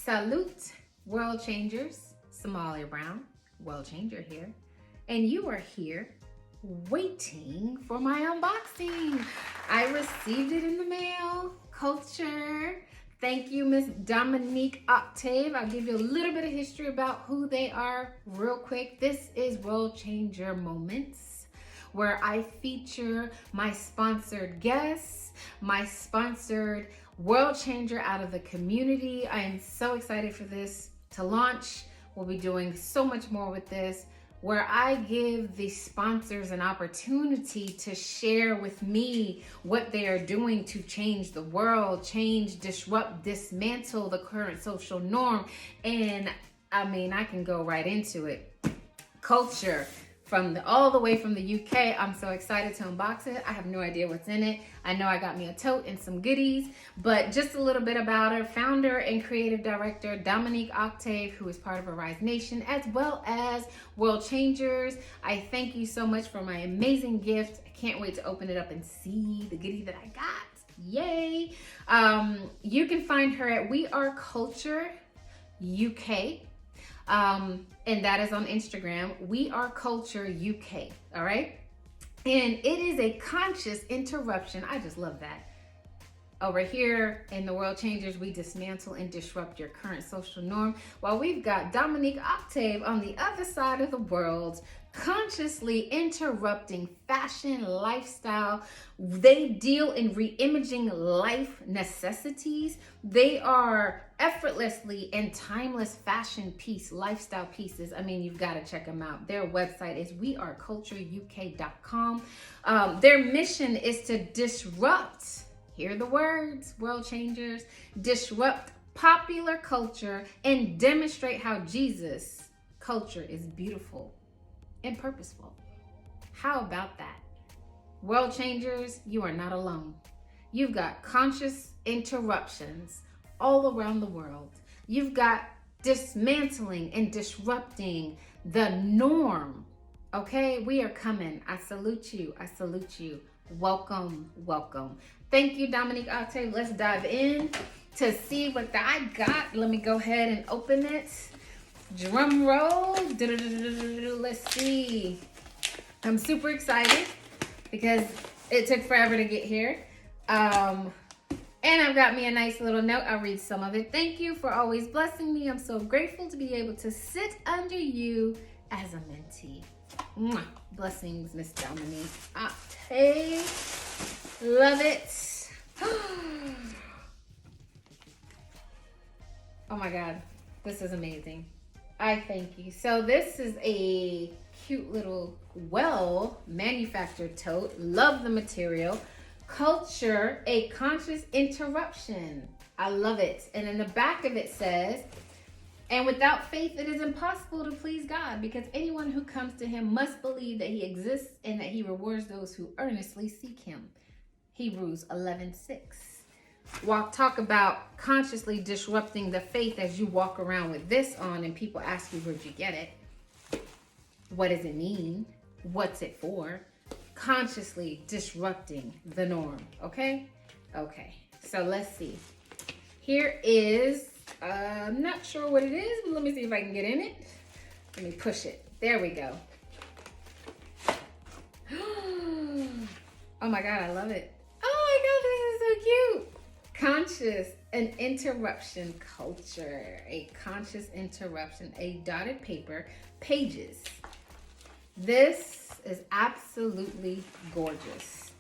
Salute, World Changers. Somalia Brown, World Changer here. And you are here waiting for my unboxing. I received it in the mail. Culture. Thank you, Miss Dominique Octave. I'll give you a little bit of history about who they are real quick. This is World ChangHer Moments, where I feature my sponsored guests, my sponsored world changer out of the community. I am so excited for this to launch. We'll be doing so much more with this, where I give the sponsors an opportunity to share with me what they are doing to change the world, change, disrupt, dismantle the current social norm. And I mean, I can go right into it. Culture. All the way from the UK. I'm so excited to unbox it. I have no idea what's in it. I know I got me a tote and some goodies, but just a little bit about her. Founder and creative director, Dominique Octave, who is part of Arise Nation, as well as World ChangHers. I thank you so much for my amazing gift. I can't wait to open it up and see the goodie that I got. Yay. You can find her at We Are Culture UK. And that is on Instagram, We Are Culture UK, all right? And it is a conscious interruption. I just love that. Over here in the World Changers, we dismantle and disrupt your current social norm, while we've got Dominique Octave on the other side of the world, consciously interrupting fashion, lifestyle. They deal in re-imaging life necessities. They are effortlessly and timeless fashion piece, lifestyle pieces. I mean, you've got to check them out. Their website is wearecultureuk.com. Their mission is to disrupt, hear the words, world changers, disrupt popular culture and demonstrate how Jesus' culture is beautiful and purposeful. How about that? World changers, you are not alone. You've got conscious interruptions all around the world. You've got dismantling and disrupting the norm. Okay, we are coming. I salute you. I salute you. Welcome, welcome. Thank you, Dominique Octave. Let's dive in to see what I got. Let me go ahead and open it. Drum roll. Let's see. I'm super excited because it took forever to get here. And I've got me a nice little note. I'll read some of it. Thank you for always blessing me. I'm so grateful to be able to sit under you as a mentee. Mwah. Blessings, Miss Dominique Octave. Love it. Oh my God, this is amazing. I thank you. So this is a cute little, well-manufactured tote. Love the material. Culture, a conscious interruption. I love it. And in the back of it says, and without faith, it is impossible to please God, because anyone who comes to him must believe that he exists and that he rewards those who earnestly seek him. Hebrews 11:6. Talk about consciously disrupting the faith as you walk around with this on and people ask you, where'd you get it? What does it mean? What's it for? Consciously disrupting the norm, okay? Okay, so let's see. Here is, I'm not sure what it is, but let me see if I can get in it. Let me push it. There we go. Oh my God, I love it. Oh my God, this is so cute. Conscious and interruption culture. A conscious interruption. A dotted paper, pages. This is absolutely gorgeous.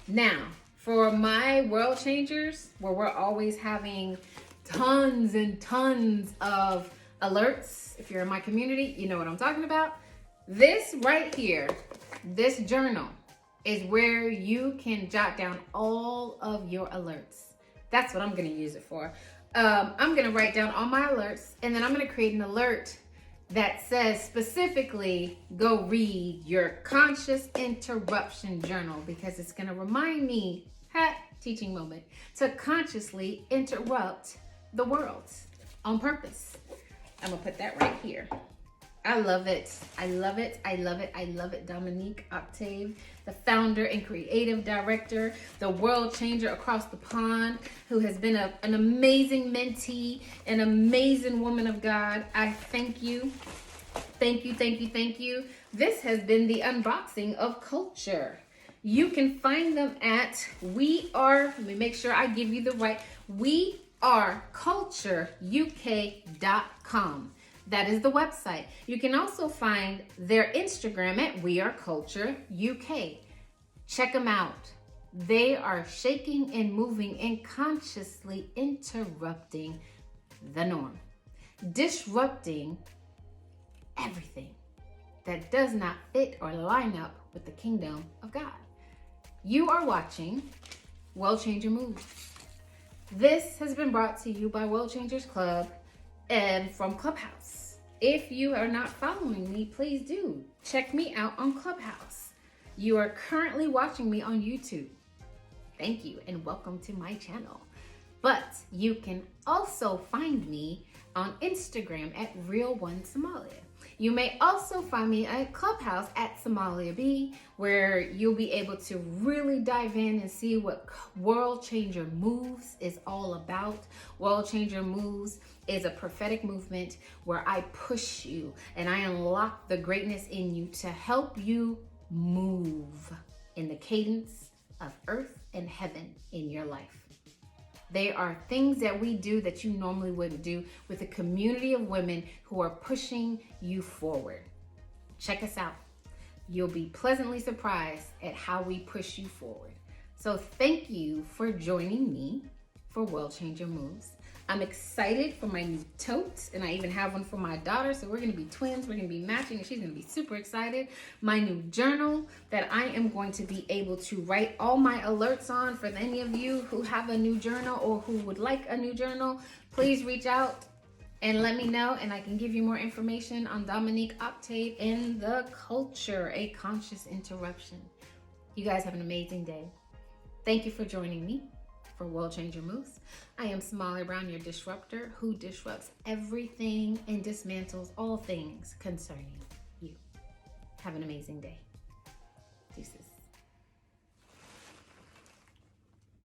Now, for my world changers, where we're always having tons and tons of alerts, if you're in my community, you know what I'm talking about. This right here, this journal, is where you can jot down all of your alerts. That's what I'm gonna use it for. I'm gonna write down all my alerts, and then I'm gonna create an alert that says specifically, go read your conscious interruption journal, because it's gonna remind me, teaching moment, to consciously interrupt the world on purpose. I'm gonna put that right here. I love it. I love it. I love it. I love it. Dominique Octave, the founder and creative director, the world changer across the pond, who has been an amazing mentee, an amazing woman of God. I thank you. Thank you, thank you, thank you. This has been the unboxing of culture. You can find them at let me make sure I give you the right, 𝑊eAreCultureUK.com. That is the website. You can also find their Instagram at 𝑊eAreCultureUK. Check them out. They are shaking and moving and consciously interrupting the norm, disrupting everything that does not fit or line up with the kingdom of God. You are watching World ChangHer Moves. This has been brought to you by World ChangHers Club and from Clubhouse. If you are not following me, please do. Check me out on Clubhouse. You are currently watching me on YouTube. Thank you and welcome to my channel. But you can also find me on Instagram at �Рeal1Somalia. You may also find me at Clubhouse at 𝘕𝗎𝘂𝘀𝘀, where you'll be able to really dive in and see what World ChangHer Moves is all about. World ChangHer Moves is a prophetic movement where I push you and I unlock the greatness in you to help you move in the cadence of earth and heaven in your life. They are things that we do that you normally wouldn't do with a community of women who are pushing you forward. Check us out. You'll be pleasantly surprised at how we push you forward. So thank you for joining me for World ChangHer Moves. I'm excited for my new tote, and I even have one for my daughter, so we're gonna be twins, we're gonna be matching, and she's gonna be super excited. My new journal that I am going to be able to write all my alerts on. For any of you who have a new journal or who would like a new journal, please reach out and let me know, and I can give you more information on Dominique Octave and the culture, a conscious interruption. You guys have an amazing day. Thank you for joining me for World ChangHer Moves. I am Somalia Brown, your disruptor who disrupts everything and dismantles all things concerning you. Have an amazing day. Deuces.